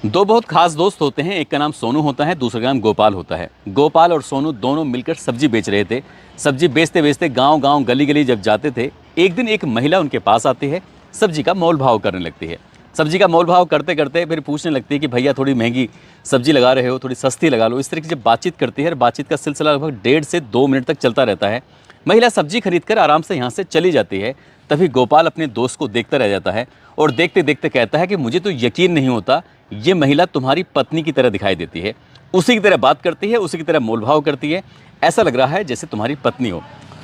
दो बहुत खास दोस्त होते हैं। एक का नाम सोनू होता है, दूसरे का नाम गोपाल होता है। गोपाल और सोनू दोनों मिलकर सब्जी बेच रहे थे। सब्जी बेचते बेचते गांव गांव गली गली जब जाते थे, एक दिन एक महिला उनके पास आती है, सब्जी का मोल भाव करने लगती है। सब्जी का मोल भाव करते करते फिर पूछने लगती है कि भैया थोड़ी महंगी सब्जी लगा रहे हो, थोड़ी सस्ती लगा लो। इस तरीके से जब बातचीत करती है, बातचीत का सिलसिला लगभग 1.5 से 2 मिनट तक चलता रहता है। महिला सब्जी खरीद कर आराम से यहाँ से चली जाती है। तभी गोपाल अपने दोस्त को देखता रह जाता है और देखते देखते कहता है कि मुझे तो यकीन नहीं होता, ये महिला तुम्हारी पत्नी की तरह दिखाई देती है। उसी की तरह बात करती है, उसी की तरह मोलभाव करती है, ऐसा लग रहा है जैसे तुम्हारी पत्नी हो।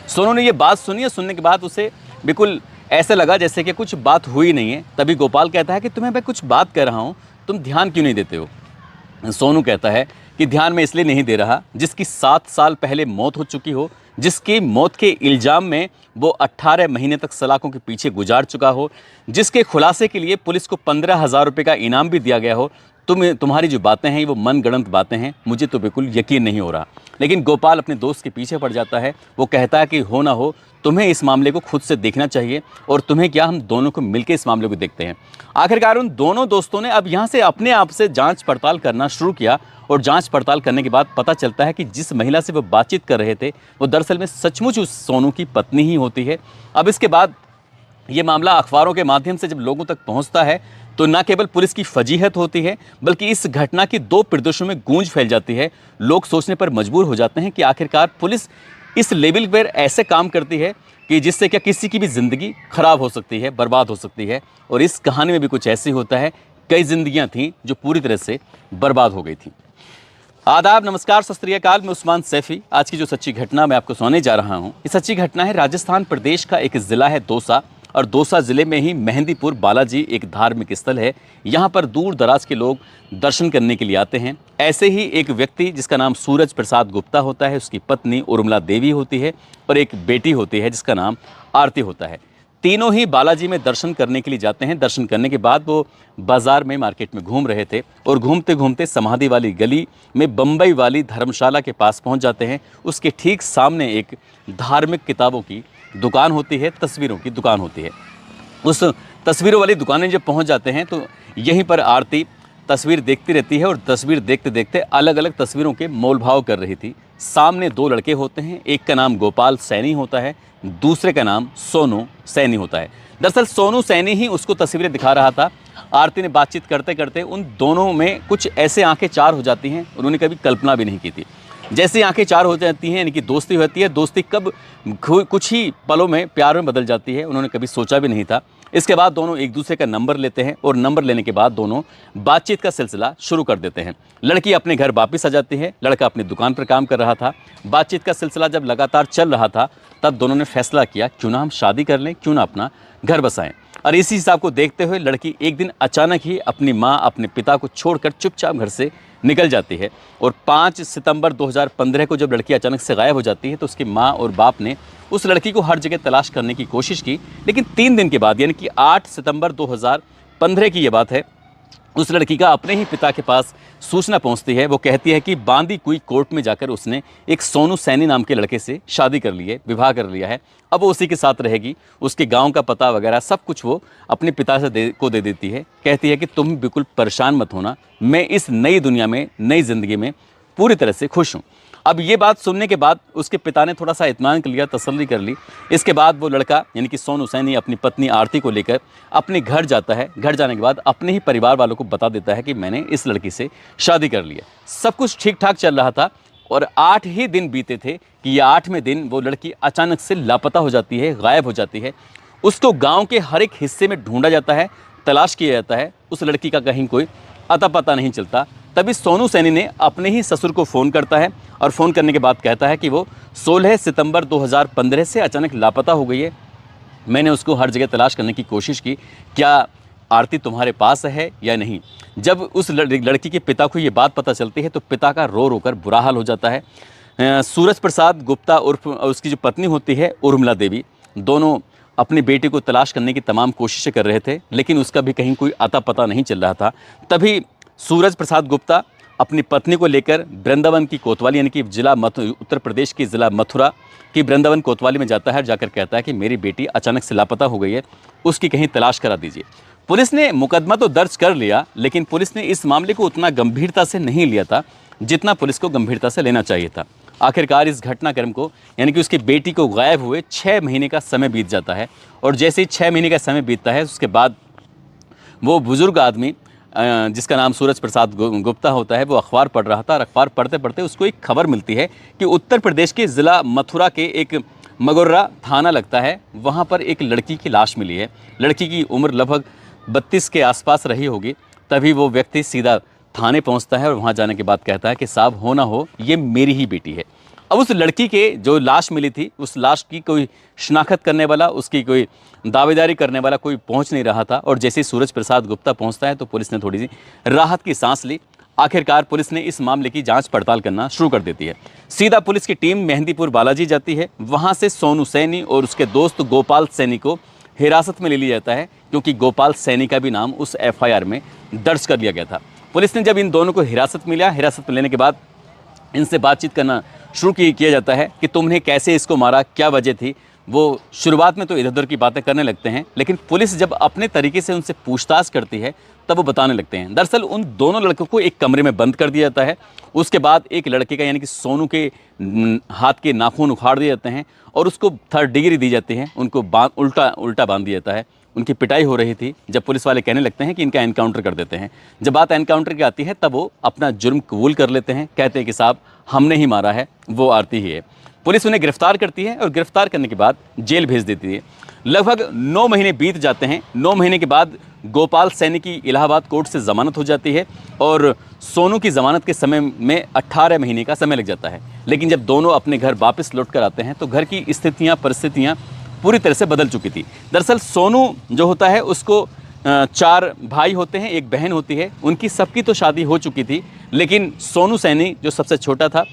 सोनू ने ये बात सुनी है। सुनने के बाद उसे बिल्कुल ऐसा लगा जैसे कि कुछ बात हुई नहीं है। तभी गोपाल कहता है कि तुम्हें मैं कुछ बात कह रहा हूँ, तुम ध्यान क्यों नहीं देते हो। सोनू कहता है कि ध्यान में इसलिए नहीं दे रहा, जिसकी 7 साल पहले मौत हो चुकी हो, जिसकी मौत के इल्ज़ाम में वो 18 महीने तक सलाखों के पीछे गुजार चुका हो, जिसके खुलासे के लिए पुलिस को 15,000 रुपये का इनाम भी दिया गया हो। तुम्हारी जो बातें हैं वो मनगढ़ंत बातें हैं, मुझे तो बिल्कुल यकीन नहीं हो रहा। लेकिन गोपाल अपने दोस्त के पीछे पड़ जाता है। वो कहता है कि हो ना हो, तुम्हें इस मामले को खुद से देखना चाहिए, और तुम्हें क्या, हम दोनों को मिलकर इस मामले को देखते हैं। आखिरकार उन दोनों दोस्तों ने अब यहाँ से अपने आप से जांच पड़ताल करना शुरू किया, और जांच पड़ताल करने के बाद पता चलता है कि जिस महिला से वो बातचीत कर रहे थे वो दरअसल में सचमुच उस सोनू की पत्नी ही होती है। अब इसके बाद ये मामला अखबारों के माध्यम से जब लोगों तक पहुंचता है तो न केवल पुलिस की फजीहत होती है, बल्कि इस घटना की 2 प्रदेशों में गूंज फैल जाती है। लोग सोचने पर मजबूर हो जाते हैं कि आखिरकार पुलिस इस लेवल पर ऐसे काम करती है कि जिससे क्या किसी की भी ज़िंदगी खराब हो सकती है, बर्बाद हो सकती है। और इस कहानी में भी कुछ ऐसे होता है, कई जिंदगियां थीं जो पूरी तरह से बर्बाद हो गई थी। आदाब, नमस्कार, सत श्री अकाल। मैं उस्मान सैफी। आज की जो सच्ची घटना मैं आपको सुनाने जा रहा हूँ, ये सच्ची घटना है राजस्थान प्रदेश का एक ज़िला है दौसा, और दौसा ज़िले में ही मेहंदीपुर बालाजी एक धार्मिक स्थल है। यहाँ पर दूर दराज के लोग दर्शन करने के लिए आते हैं। ऐसे ही एक व्यक्ति जिसका नाम सूरज प्रसाद गुप्ता होता है, उसकी पत्नी उर्मिला देवी होती है, और एक बेटी होती है जिसका नाम आरती होता है। तीनों ही बालाजी में दर्शन करने के लिए जाते हैं। दर्शन करने के बाद वो बाज़ार में, मार्केट में घूम रहे थे, और घूमते घूमते समाधि वाली गली में बम्बई वाली धर्मशाला के पास पहुंच जाते हैं। उसके ठीक सामने एक धार्मिक किताबों की दुकान होती है, तस्वीरों की दुकान होती है। उस तस्वीरों वाली दुकान जब पहुंच जाते हैं तो यहीं पर आरती तस्वीर देखती रहती है, और तस्वीर देखते देखते अलग अलग तस्वीरों के मोल भाव कर रही थी। सामने 2 लड़के होते हैं, एक का नाम गोपाल सैनी होता है, दूसरे का नाम सोनू सैनी होता है। दरअसल सोनू सैनी ही उसको तस्वीरें दिखा रहा था। आरती ने बातचीत करते करते उन दोनों में कुछ ऐसे आंखें चार हो जाती हैं, उन्होंने कभी कल्पना भी नहीं की थी। जैसे आंखें चार हो जाती हैं, यानी कि दोस्ती होती है, दोस्ती कब कुछ ही पलों में प्यार में बदल जाती है, उन्होंने कभी सोचा भी नहीं था। इसके बाद दोनों एक दूसरे का नंबर लेते हैं, और नंबर लेने के बाद दोनों बातचीत का सिलसिला शुरू कर देते हैं। लड़की अपने घर वापस आ जाती है, लड़का अपनी दुकान पर काम कर रहा था। बातचीत का सिलसिला जब लगातार चल रहा था, तब दोनों ने फैसला किया, क्यों ना हम शादी कर लें, क्यों ना अपना घर बसाएं। और इसी हिसाब को देखते हुए लड़की एक दिन अचानक ही अपनी माँ, अपने पिता को छोड़कर चुपचाप घर से निकल जाती है। और 5 सितंबर 2015 को जब लड़की अचानक से गायब हो जाती है, तो उसकी माँ और बाप ने उस लड़की को हर जगह तलाश करने की कोशिश की। लेकिन 3 दिन के बाद, यानी कि 8 सितंबर 2015 की ये बात है, उस लड़की का अपने ही पिता के पास सूचना पहुंचती है। वो कहती है कि बांदी कुई कोर्ट में जाकर उसने एक सोनू सैनी नाम के लड़के से शादी कर ली है, विवाह कर लिया है। अब वो उसी के साथ रहेगी। उसके गांव का पता वगैरह सब कुछ वो अपने पिता से दे देती है। कहती है कि तुम बिल्कुल परेशान मत होना, मैं इस नई दुनिया में, नई ज़िंदगी में पूरी तरह से खुश हूँ। अब ये बात सुनने के बाद उसके पिता ने थोड़ा सा इत्मीनान कर लिया, तसल्ली कर ली। इसके बाद वो लड़का, यानी कि सोनू सैनी, अपनी पत्नी आरती को लेकर अपने घर जाता है। घर जाने के बाद अपने ही परिवार वालों को बता देता है कि मैंने इस लड़की से शादी कर ली है। सब कुछ ठीक ठाक चल रहा था, और 8 ही दिन बीते थे कि ये 8वें दिन वो लड़की अचानक से लापता हो जाती है, गायब हो जाती है। उसको गाँव के हर एक हिस्से में ढूंढा जाता है, तलाश किया जाता है, उस लड़की का कहीं कोई अता पता नहीं चलता। तभी सोनू सैनी ने अपने ही ससुर को फ़ोन करता है, और फ़ोन करने के बाद कहता है कि वो 16 सितंबर 2015 से अचानक लापता हो गई है। मैंने उसको हर जगह तलाश करने की कोशिश की, क्या आरती तुम्हारे पास है या नहीं। जब उस लड़की के पिता को ये बात पता चलती है तो पिता का रो रो कर बुरा हाल हो जाता है। सूरज प्रसाद गुप्ता उर्फ उसकी जो पत्नी होती है उर्मिला देवी, दोनों अपनी बेटी को तलाश करने की तमाम कोशिशें कर रहे थे, लेकिन उसका भी कहीं कोई अता पता नहीं चल रहा था। तभी सूरज प्रसाद गुप्ता अपनी पत्नी को लेकर वृंदावन की कोतवाली, यानी कि उत्तर प्रदेश की ज़िला मथुरा की वृंदावन कोतवाली में जाता है। जाकर कहता है कि मेरी बेटी अचानक से लापता हो गई है, उसकी कहीं तलाश करा दीजिए। पुलिस ने मुकदमा तो दर्ज कर लिया, लेकिन पुलिस ने इस मामले को उतना गंभीरता से नहीं लिया था जितना पुलिस को गंभीरता से लेना चाहिए था। आखिरकार इस घटनाक्रम को, यानी कि उसकी बेटी को गायब हुए 6 महीने का समय बीत जाता है, और जैसे ही 6 महीने का समय बीतता है उसके बाद वो बुज़ुर्ग आदमी जिसका नाम सूरज प्रसाद गुप्ता होता है, वो अखबार पढ़ रहा था, और अखबार पढ़ते पढ़ते उसको एक खबर मिलती है कि उत्तर प्रदेश के ज़िला मथुरा के एक मगोर्रा थाना लगता है, वहाँ पर एक लड़की की लाश मिली है। लड़की की उम्र लगभग 32 के आसपास रही होगी। तभी वो व्यक्ति सीधा थाने पहुँचता है और वहाँ जाने के बाद कहता है कि साहब, हो ना हो ये मेरी ही बेटी है। अब उस लड़की के जो लाश मिली थी, उस लाश की कोई शिनाख्त करने वाला, उसकी कोई दावेदारी करने वाला कोई पहुंच नहीं रहा था, और जैसे ही सूरज प्रसाद गुप्ता पहुंचता है तो पुलिस ने थोड़ी सी राहत की सांस ली। आखिरकार पुलिस ने इस मामले की जांच पड़ताल करना शुरू कर देती है। सीधा पुलिस की टीम मेहंदीपुर बालाजी जाती है। वहां से सोनू सैनी और उसके दोस्त गोपाल सैनी को हिरासत में ले लिया जाता है, क्योंकि गोपाल सैनी का भी नाम उस FIR में दर्ज कर लिया गया था। पुलिस ने जब इन दोनों को हिरासत में लिया, हिरासत में लेने के बाद इनसे बातचीत करना शुरू किया जाता है कि तुमने कैसे इसको मारा, क्या वजह थी। वो शुरुआत में तो इधर उधर की बातें करने लगते हैं, लेकिन पुलिस जब अपने तरीके से उनसे पूछताछ करती है तब वो बताने लगते हैं। दरअसल उन दोनों लड़कों को एक कमरे में बंद कर दिया जाता है। उसके बाद एक लड़के का, यानी कि सोनू के हाथ के नाखून उखाड़ दिए जाते हैं और उसको 3rd डिग्री दी जाती है। उनको उल्टा बांध दिया जाता है। उनकी पिटाई हो रही थी जब पुलिस वाले कहने लगते हैं कि इनका एनकाउंटर कर देते हैं। जब बात एनकाउंटर की आती है तब वो अपना जुर्म कबूल कर लेते हैं, कहते हैं कि साहब हमने ही मारा है, वो आरती ही है। पुलिस उन्हें गिरफ्तार करती है और गिरफ्तार करने के बाद जेल भेज देती है। लगभग 9 महीने बीत जाते हैं। 9 महीने के बाद गोपाल सैनी की इलाहाबाद कोर्ट से ज़मानत हो जाती है और सोनू की ज़मानत के समय में 18 महीने का समय लग जाता है। लेकिन जब दोनों अपने घर वापस लौट कर आते हैं तो घर की स्थितियाँ, परिस्थितियाँ पूरी तरह से बदल चुकी थी। दरअसल सोनू जो होता है उसको 4 भाई होते हैं, 1 बहन होती है। उनकी सबकी तो शादी हो चुकी थी, लेकिन सोनू सैनी जो सबसे छोटा था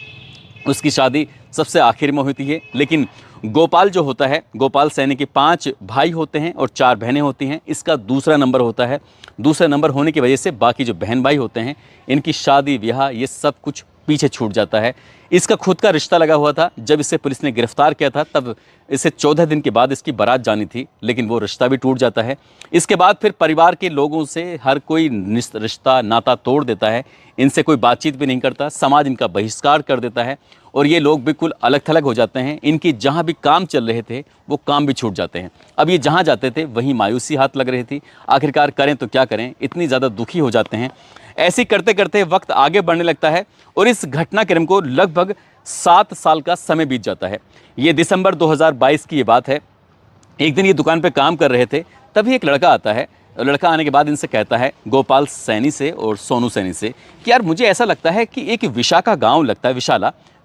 उसकी शादी सबसे आखिर में होती है। लेकिन गोपाल जो होता है, गोपाल सैनी के 5 भाई होते हैं और 4 बहनें होती हैं। इसका दूसरा नंबर होता है। दूसरा नंबर होने की वजह से बाकी जो बहन भाई होते हैं इनकी शादी ब्याह ये सब कुछ पीछे छूट जाता है। इसका खुद का रिश्ता लगा हुआ था। जब इसे पुलिस ने गिरफ्तार किया था तब इसे 14 दिन के बाद इसकी बारात जानी थी, लेकिन वो रिश्ता भी टूट जाता है। इसके बाद फिर परिवार के लोगों से हर कोई रिश्ता नाता तोड़ देता है। इनसे कोई बातचीत भी नहीं करता, समाज इनका बहिष्कार कर देता है और ये लोग बिल्कुल अलग थलग हो जाते हैं। इनकी जहाँ भी काम चल रहे थे वो काम भी छूट जाते हैं। अब ये जहाँ जाते थे वहीं मायूसी हाथ लग रही थी। आखिरकार करें तो क्या करें, इतनी ज़्यादा दुखी हो जाते हैं। ऐसे ही करते करते वक्त आगे बढ़ने लगता है और इस घटनाक्रम को लगभग 7 साल का समय बीत जाता है। ये दिसंबर 2022 की ये बात है। एक दिन ये दुकान पे काम कर रहे थे, तभी एक लड़का आता है। लड़का आने के बाद इनसे कहता है, गोपाल सैनी से और सोनू सैनी से, कि यार मुझे ऐसा लगता है कि एक विशाखा गांव लगता है,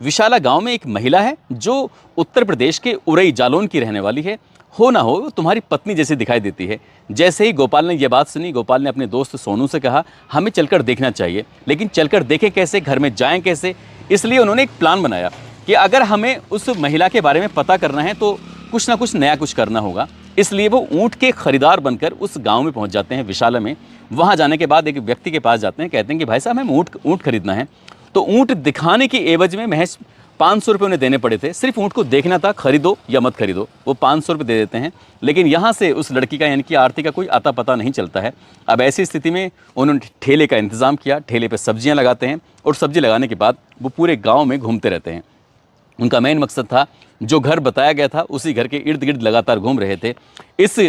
विशाला गांव में एक महिला है जो उत्तर प्रदेश के उरई जालौन की रहने वाली है। हो ना हो तुम्हारी पत्नी जैसी दिखाई देती है। जैसे ही गोपाल ने यह बात सुनी, गोपाल ने अपने दोस्त सोनू से कहा हमें चलकर देखना चाहिए। लेकिन चलकर देखें कैसे, घर में जाएं कैसे? इसलिए उन्होंने एक प्लान बनाया कि अगर हमें उस महिला के बारे में पता करना है तो कुछ ना कुछ नया कुछ करना होगा। इसलिए वो ऊँट के खरीदार बनकर उस गांव में पहुंच जाते हैं, विशाला में। वहां जाने के बाद एक व्यक्ति के पास जाते हैं, कहते हैं कि भाई साहब हमें ऊँट खरीदना है। तो ऊँट दिखाने की एवज में महज 500 रुपये उन्हें देने पड़े थे। सिर्फ ऊँट को देखना था, खरीदो या मत खरीदो। वो 500 रुपये दे देते हैं। लेकिन यहाँ से उस लड़की का, यानी कि आरती का, कोई आता पता नहीं चलता है। अब ऐसी स्थिति में उन्होंने ठेले का इंतज़ाम किया। ठेले पे सब्जियाँ लगाते हैं और सब्जी लगाने के बाद वो पूरे गाँव में घूमते रहते हैं। उनका मेन मकसद था, जो घर बताया गया था उसी घर के इर्द गिर्द लगातार घूम रहे थे। इस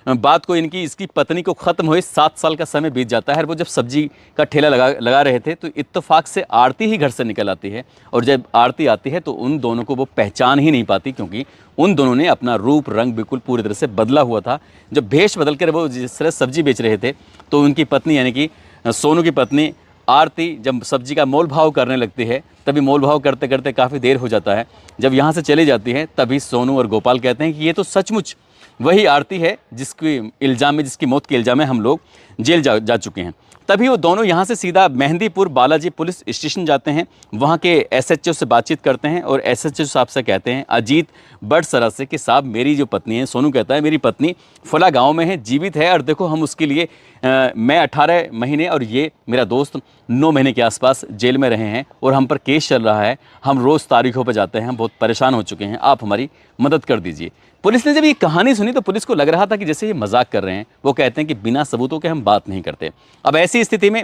बात को, इसकी पत्नी को ख़त्म हुए 7 साल का समय बीत जाता है। वो जब सब्जी का ठेला लगा रहे थे तो इत्तेफाक से आरती ही घर से निकल आती है। और जब आरती आती है तो उन दोनों को वो पहचान ही नहीं पाती, क्योंकि उन दोनों ने अपना रूप रंग बिल्कुल पूरी तरह से बदला हुआ था। जब भेष बदल कर वो जिस तरह सब्जी बेच रहे थे तो उनकी पत्नी, यानी कि सोनू की पत्नी आरती, जब सब्जी का मोल भाव करने लगती है, तभी मोल भाव करते करते काफ़ी देर हो जाता है। जब यहाँ से चली जाती है तभी सोनू और गोपाल कहते हैं कि ये तो सचमुच वही आरती है जिसकी मौत के इल्ज़ाम में हम लोग जेल जा चुके हैं। तभी वो दोनों यहाँ से सीधा मेहंदीपुर बालाजी पुलिस स्टेशन जाते हैं। वहाँ के SHO से बातचीत करते हैं और SHO साहब से कहते हैं, अजीत बड़सरा से, कि साहब मेरी जो पत्नी है, सोनू कहता है मेरी पत्नी फला गांव में है, जीवित है, और देखो हम उसके लिए मैं 18 महीने और ये मेरा दोस्त 9 महीने के आसपास जेल में रहे हैं और हम पर केस चल रहा है। हम रोज़ तारीखों पर जाते हैं, हम बहुत परेशान हो चुके हैं, आप हमारी मदद कर दीजिए। पुलिस ने जब ये कहानी सुनी तो पुलिस को लग रहा था कि जैसे ये मजाक कर रहे हैं। वो कहते हैं कि बिना सबूतों के हम बात नहीं करते। अब ऐसी स्थिति में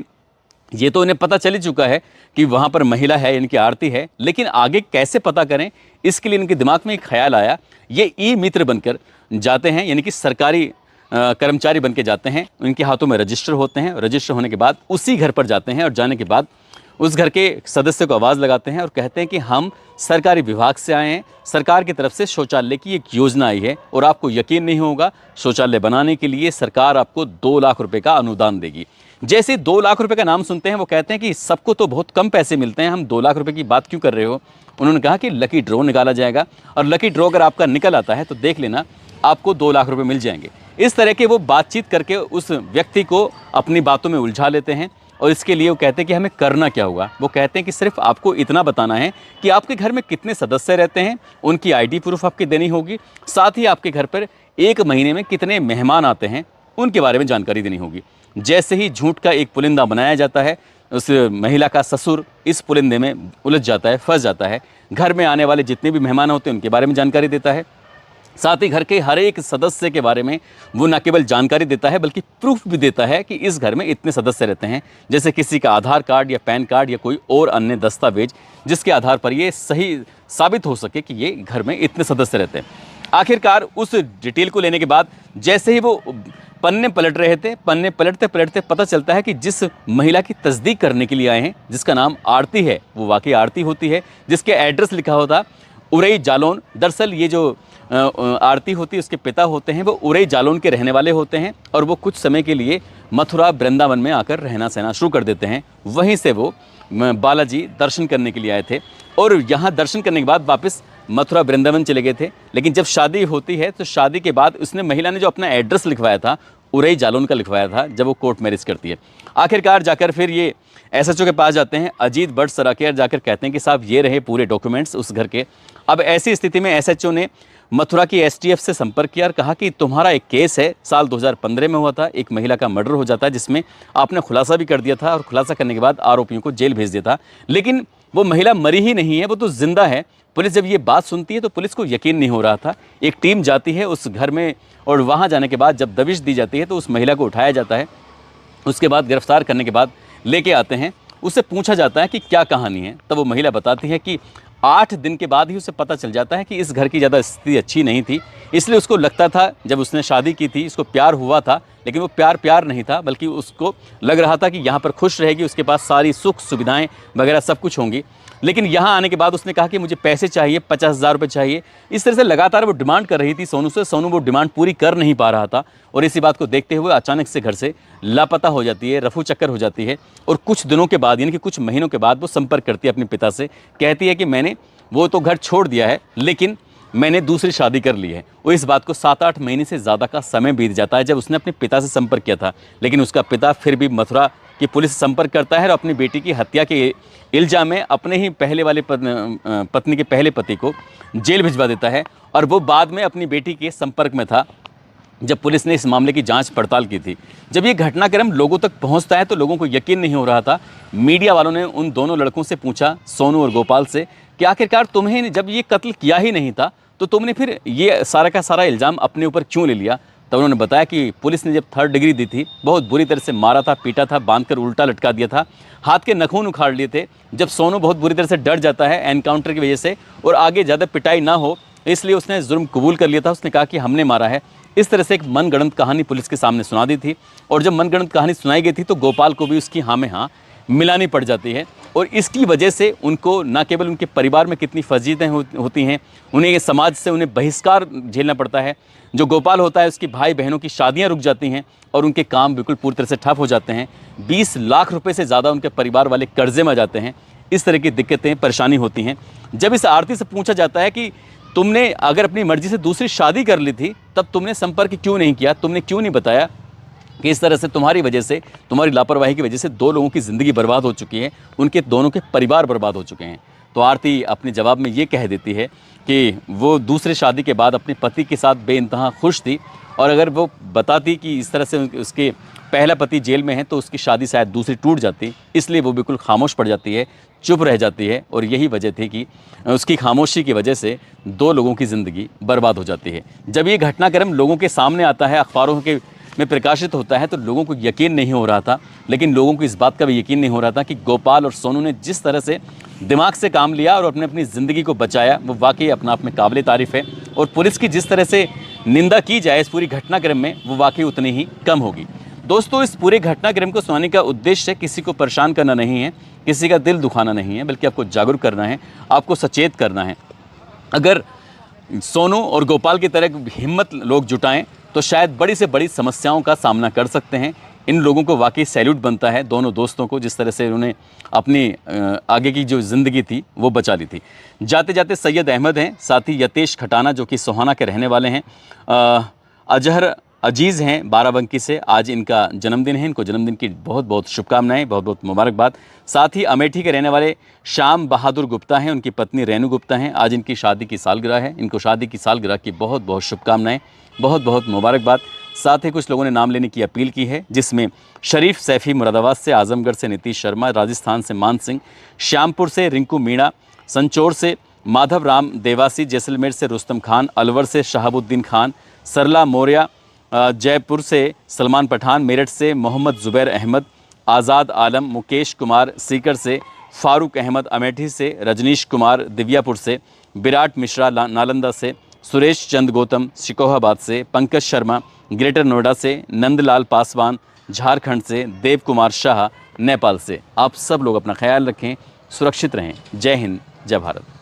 ये तो इन्हें पता चल ही चुका है कि वहाँ पर महिला है, इनकी आरती है, लेकिन आगे कैसे पता करें, इसके लिए इनके दिमाग में एक ख्याल आया। ये ई मित्र बनकर जाते हैं, यानी कि सरकारी कर्मचारी बन के जाते हैं। उनके हाथों में रजिस्टर होते हैं। रजिस्टर होने के बाद उसी घर पर जाते हैं और जाने के बाद उस घर के सदस्य को आवाज़ लगाते हैं और कहते हैं कि हम सरकारी विभाग से आए हैं, सरकार की तरफ से शौचालय की एक योजना आई है और आपको यकीन नहीं होगा, शौचालय बनाने के लिए सरकार आपको 2 लाख रुपए का अनुदान देगी। जैसे 2 लाख रुपए का नाम सुनते हैं वो कहते हैं कि सबको तो बहुत कम पैसे मिलते हैं, हम 2 लाख रुपए की बात क्यों कर रहे हो। उन्होंने कहा कि लकी ड्रॉ निकाला जाएगा और लकी ड्रॉ अगर आपका निकल आता है तो देख लेना, आपको 2 लाख रुपए मिल जाएंगे। इस तरह के वो बातचीत करके उस व्यक्ति को अपनी बातों में उलझा लेते हैं और इसके लिए वो कहते हैं कि हमें करना क्या होगा। वो कहते हैं कि सिर्फ आपको इतना बताना है कि आपके घर में कितने सदस्य रहते हैं, उनकी आईडी प्रूफ आपकी देनी होगी, साथ ही आपके घर पर 1 महीने में कितने मेहमान आते हैं उनके बारे में जानकारी देनी होगी। जैसे ही झूठ का एक पुलिंदा बनाया जाता है, उस महिला का ससुर इस पुलिंदे में उलझ जाता है, फंस जाता है। घर में आने वाले जितने भी मेहमान होते हैं उनके बारे में जानकारी देता है, साथ ही घर के हर एक सदस्य के बारे में वो न केवल जानकारी देता है बल्कि प्रूफ भी देता है कि इस घर में इतने सदस्य रहते हैं। जैसे किसी का आधार कार्ड या पैन कार्ड या कोई और अन्य दस्तावेज जिसके आधार पर ये सही साबित हो सके कि ये घर में इतने सदस्य रहते हैं। आखिरकार उस डिटेल को लेने के बाद जैसे ही वो पन्ने पलट रहे थे, पन्ने पलटते पलटते पता चलता है कि जिस महिला की तस्दीक करने के लिए आए हैं, जिसका नाम आरती है, वो वाकई आरती होती है। जिसके एड्रेस लिखा होता उरई जालौन। दरअसल ये जो आरती होती है उसके पिता होते हैं वो उरई जालौन के रहने वाले होते हैं और वो कुछ समय के लिए मथुरा वृंदावन में आकर रहना सहना शुरू कर देते हैं। वहीं से वो बालाजी दर्शन करने के लिए आए थे और यहाँ दर्शन करने के बाद वापस मथुरा वृंदावन चले गए थे। लेकिन जब शादी होती है तो शादी के बाद उसने महिला ने जो अपना एड्रेस लिखवाया था उरई जालौन का लिखवाया था जब वो कोर्ट मैरिज करती है। आखिरकार जाकर फिर ये एसएचओ के पास जाते हैं, अजीत भट्ट सराकेर, जाकर कहते हैं कि साहब ये रहे पूरे डॉक्यूमेंट्स उस घर के। अब ऐसी स्थिति में एसएचओ ने मथुरा की एसटीएफ से संपर्क किया और कहा कि तुम्हारा एक केस है, साल 2015 में हुआ था, एक महिला का मर्डर हो जाता है जिसमें आपने खुलासा भी कर दिया था और खुलासा करने के बाद आरोपियों को जेल भेज दिया था, लेकिन वो महिला मरी ही नहीं है, वो तो जिंदा है। पुलिस जब ये बात सुनती है तो पुलिस को यकीन नहीं हो रहा था। एक टीम जाती है उस घर में और वहाँ जाने के बाद जब दबिश दी जाती है तो उस महिला को उठाया जाता है। उसके बाद गिरफ्तार करने के बाद लेके आते हैं, उससे पूछा जाता है कि क्या कहानी है। तब वो महिला बताती है कि 8 दिन के बाद ही उसे पता चल जाता है कि इस घर की ज़्यादा स्थिति अच्छी नहीं थी, इसलिए उसको लगता था जब उसने शादी की थी, इसको प्यार हुआ था, लेकिन वो प्यार नहीं था, बल्कि उसको लग रहा था कि यहाँ पर खुश रहेगी, उसके पास सारी सुख सुविधाएं वगैरह सब कुछ होंगी। लेकिन यहाँ आने के बाद उसने कहा कि मुझे पैसे चाहिए, 50,000 रुपये चाहिए। इस तरह से लगातार वो डिमांड कर रही थी सोनू से। सोनू वो डिमांड पूरी कर नहीं पा रहा था और इसी बात को देखते हुए अचानक से घर से लापता हो जाती है, रफू चक्कर हो जाती है। और कुछ दिनों के बाद, यानी कि कुछ महीनों के बाद, वो संपर्क करती है अपने पिता से, कहती है कि मैंने वो तो घर छोड़ दिया है लेकिन मैंने दूसरी शादी कर ली है। वो इस बात को 7-8 महीने से ज़्यादा का समय बीत जाता है जब उसने अपने पिता से संपर्क किया था, लेकिन उसका पिता फिर भी मथुरा की पुलिस से संपर्क करता है और अपनी बेटी की हत्या के इल्ज़ाम में अपने ही पहले वाले पत्नी के पहले पति को जेल भिजवा देता है। और वो बाद में अपनी बेटी के संपर्क में था जब पुलिस ने इस मामले की जांच पड़ताल की थी। जब ये घटनाक्रम लोगों तक पहुंचता है तो लोगों को यकीन नहीं हो रहा था। मीडिया वालों ने उन दोनों लड़कों से पूछा, सोनू और गोपाल से, कि आखिरकार तुम्हें जब ये कत्ल किया ही नहीं था तो तुमने फिर ये सारा का सारा इल्ज़ाम अपने ऊपर क्यों ले लिया। तब उन्होंने बताया कि पुलिस ने जब 3rd डिग्री दी थी, बहुत बुरी तरह से मारा था, पीटा था, बांधकर उल्टा लटका दिया था, हाथ के नखून उखाड़ लिए थे। जब सोनू बहुत बुरी तरह से डर जाता है एनकाउंटर की वजह से और आगे ज़्यादा पिटाई ना हो इसलिए उसने जुर्म कबूल कर लिया था। उसने कहा कि हमने मारा है। इस तरह से एक मनगढ़ंत कहानी पुलिस के सामने सुना दी थी और जब मनगढ़ंत कहानी सुनाई गई थी तो गोपाल को भी उसकी हाँ में हाँ मिलानी पड़ जाती है। और इसकी वजह से उनको न केवल उनके परिवार में कितनी फजीहतें होती हैं, उन्हें ये समाज से उन्हें बहिष्कार झेलना पड़ता है। जो गोपाल होता है उसकी भाई बहनों की शादियां रुक जाती हैं और उनके काम बिल्कुल पूरी तरह से ठप हो जाते हैं। 20 लाख रुपए से ज़्यादा उनके परिवार वाले कर्जे में आ जाते हैं। इस तरह की दिक्कतें परेशानी होती हैं। जब इस आरती से पूछा जाता है कि तुमने अगर अपनी मर्जी से दूसरी शादी कर ली थी तब तुमने संपर्क क्यों नहीं किया, तुमने क्यों नहीं बताया कि इस तरह से तुम्हारी वजह से, तुम्हारी लापरवाही की वजह से 2 लोगों की ज़िंदगी बर्बाद हो चुकी है, उनके दोनों के परिवार बर्बाद हो चुके हैं। तो आरती अपने जवाब में ये कह देती है कि वो दूसरे शादी के बाद अपने पति के साथ बेइंतहा खुश थी और अगर वो बताती कि इस तरह से उसके पहला पति जेल में है तो उसकी शादी शायद दूसरी टूट जाती, इसलिए वो बिल्कुल खामोश पड़ जाती है, चुप रह जाती है। और यही वजह थी कि उसकी खामोशी की वजह से 2 लोगों की ज़िंदगी बर्बाद हो जाती है। जब ये घटनाक्रम लोगों के सामने आता है, अखबारों के में प्रकाशित होता है, तो लोगों को यकीन नहीं हो रहा था। लेकिन लोगों को इस बात का भी यकीन नहीं हो रहा था कि गोपाल और सोनू ने जिस तरह से दिमाग से काम लिया और अपनी ज़िंदगी को बचाया, वो वाकई अपना आप में काबिल तारीफ़ है। और पुलिस की जिस तरह से निंदा की जाए इस पूरी घटनाक्रम में, वो वाकई उतनी ही कम होगी। दोस्तों, इस पूरे घटनाक्रम को सुनाने का उद्देश्य किसी को परेशान करना नहीं है, किसी का दिल दुखाना नहीं है, बल्कि आपको जागरूक करना है, आपको सचेत करना है। अगर सोनू और गोपाल की तरह हिम्मत लोग जुटाएं तो शायद बड़ी से बड़ी समस्याओं का सामना कर सकते हैं। इन लोगों को वाकई सैल्यूट बनता है, दोनों दोस्तों को, जिस तरह से उन्होंने अपनी आगे की जो ज़िंदगी थी वो बचा ली थी। जाते जाते सैयद अहमद हैं, साथ ही यतेश खटाना जो कि सोहाना के रहने वाले हैं, अजहर अजीज़ हैं बाराबंकी से, आज इनका जन्मदिन है। इनको जन्मदिन की बहुत बहुत शुभकामनाएं, बहुत बहुत मुबारकबाद। साथ ही अमेठी के रहने वाले श्याम बहादुर गुप्ता हैं, उनकी पत्नी रेनू गुप्ता हैं, आज इनकी शादी की सालगिरह है। इनको शादी की सालगिरह की बहुत बहुत शुभकामनाएं, बहुत बहुत मुबारकबाद। साथ ही कुछ लोगों ने नाम लेने की अपील की है, जिसमें शरीफ सैफ़ी मुरादाबाद से, आजमगढ़ से नीतीश शर्मा, राजस्थान से मान सिंह, श्यामपुर से रिंकू मीणा, संचौर से माधव राम देवासी, जैसलमेर से रुस्तम खान, अलवर से शहाबुद्दीन खान, सरला मौर्या, जयपुर से सलमान पठान, मेरठ से मोहम्मद ज़ुबैर अहमद, आज़ाद आलम, मुकेश कुमार सीकर से, फ़ारूक अहमद अमेठी से, रजनीश कुमार दिव्यापुर से, विराट मिश्रा नालंदा से, सुरेश चंद गौतम शिकोहाबाद से, पंकज शर्मा ग्रेटर नोएडा से, नंदलाल पासवान झारखंड से, देव कुमार शाह नेपाल से। आप सब लोग अपना ख्याल रखें, सुरक्षित रहें। जय हिंद, जय भारत।